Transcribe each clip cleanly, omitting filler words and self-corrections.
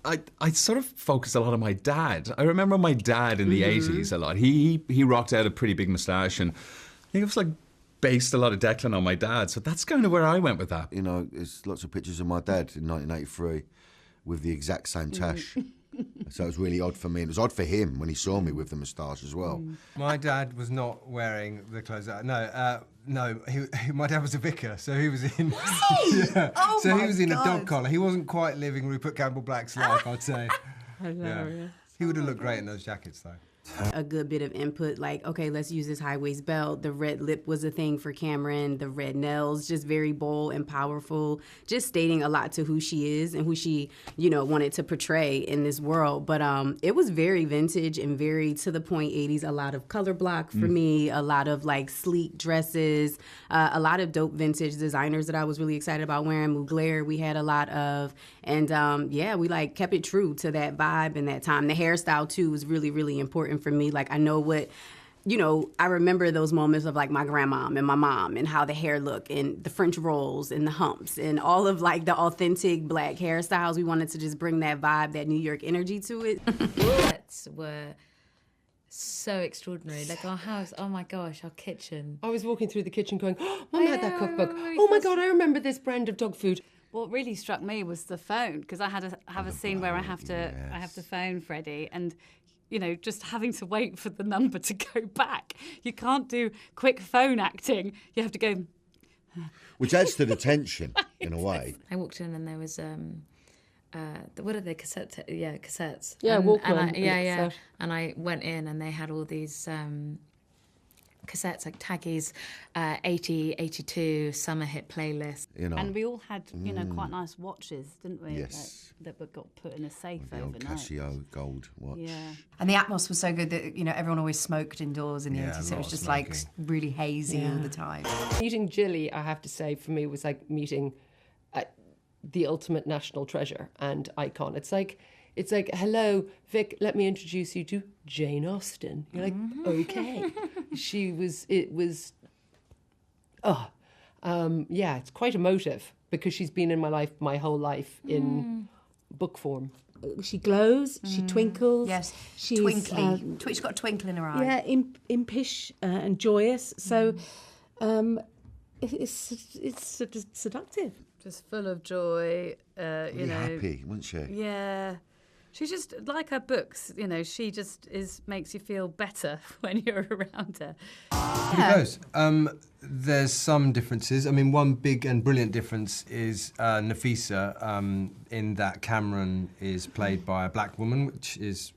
I sort of focus a lot on my dad. I remember my dad in the 80s a lot. He rocked out a pretty big moustache, and I think it was like based a lot of Declan on my dad. So that's kind of where I went with that. You know, there's lots of pictures of my dad in 1983 with the exact same tash. So it was really odd for me. It was odd for him when he saw me with the moustache as well. My dad was not wearing the clothes. No, my dad was a vicar, so he was in. Yeah. Oh so my he was in God. a dog collar. He wasn't quite living Rupert Campbell Black's life, I'd say. Hilarious. He would have looked great in those jackets, though. A good bit of input, like, okay, let's use this high-waist belt. The red lip was a thing for Cameron. The red nails, just very bold and powerful, just stating a lot to who she is and who she, wanted to portray in this world. But it was very vintage and very to the point 80s. A lot of color block for me, a lot of like sleek dresses, a lot of dope vintage designers that I was really excited about wearing. Mugler, we had a lot of, and we like kept it true to that vibe and that time. The hairstyle too was really, really important for me. Like, I know what, I remember those moments of like my grandmom and my mom and how the hair looked and the French rolls and the humps and all of like the authentic Black hairstyles. We wanted to just bring that vibe, that New York energy to it. Sets were so extraordinary. Like our house, oh my gosh, our kitchen. I was walking through the kitchen going, oh, Mum had that know, cookbook. when we Oh my first- God, I remember this brand of dog food. What really struck me was the phone, because I had a scene where I have to phone Freddie, and just having to wait for the number to go back. You can't do quick phone acting. You have to go. Which adds to the tension, in a way. I walked in and there was what are they, cassettes? Yeah, and, Walkman. and and I went in and they had all these cassettes, like Taggy's 80, 82 summer hit playlist. And we all had, quite nice watches, didn't we? Yes. That got put in a safe The old overnight. Casio gold watch. Yeah. And the atmosphere was so good that, everyone always smoked indoors in the Yeah, 80s, so a it lot was of just like smoking. really hazy all the time. Meeting Jilly, I have to say, for me was like meeting the ultimate national treasure and icon. It's like, hello, Vic, let me introduce you to Jane Austen. You're like, okay. It's quite emotive because she's been in my life my whole life in book form. She glows, she twinkles. Yes, she's twinkly. She's got a twinkle in her eye. Yeah, impish and joyous. So it's seductive. Just full of joy, Really happy, wasn't she? Yeah. She's just, like her books, she just makes you feel better when you're around her. Pretty close. There's some differences. I mean, one big and brilliant difference is Nafisa, in that Cameron is played by a black woman, which is,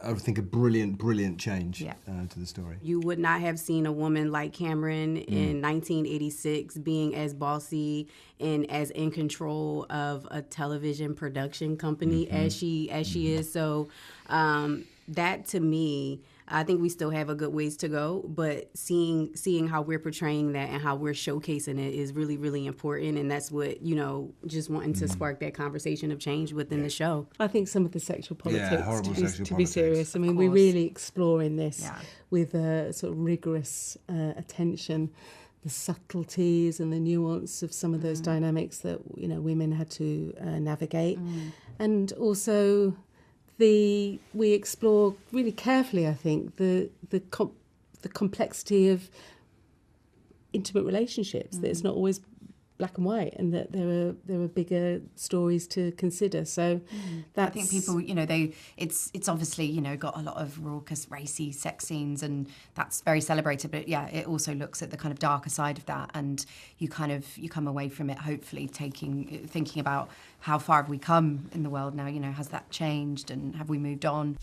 I think, a brilliant, brilliant change to the story. You would not have seen a woman like Cameron in 1986 being as bossy and as in control of a television production company as she is. So that, to me, I think we still have a good ways to go, but seeing how we're portraying that and how we're showcasing it is really, really important. And that's what, just wanting to spark that conversation of change within the show. I think some of the sexual politics, horrible sexual to be politics. serious. I mean, we're really exploring this with a sort of rigorous attention, the subtleties and the nuance of some of those dynamics that, women had to navigate. And also we explore really carefully, I think, the complexity of intimate relationships, that it's not always black and white, and that there are bigger stories to consider. So that's, I think people, it's obviously, got a lot of raucous, racy sex scenes, and that's very celebrated. But yeah, it also looks at the kind of darker side of that, and you come away from it hopefully thinking about how far have we come in the world now. Has that changed, and have we moved on?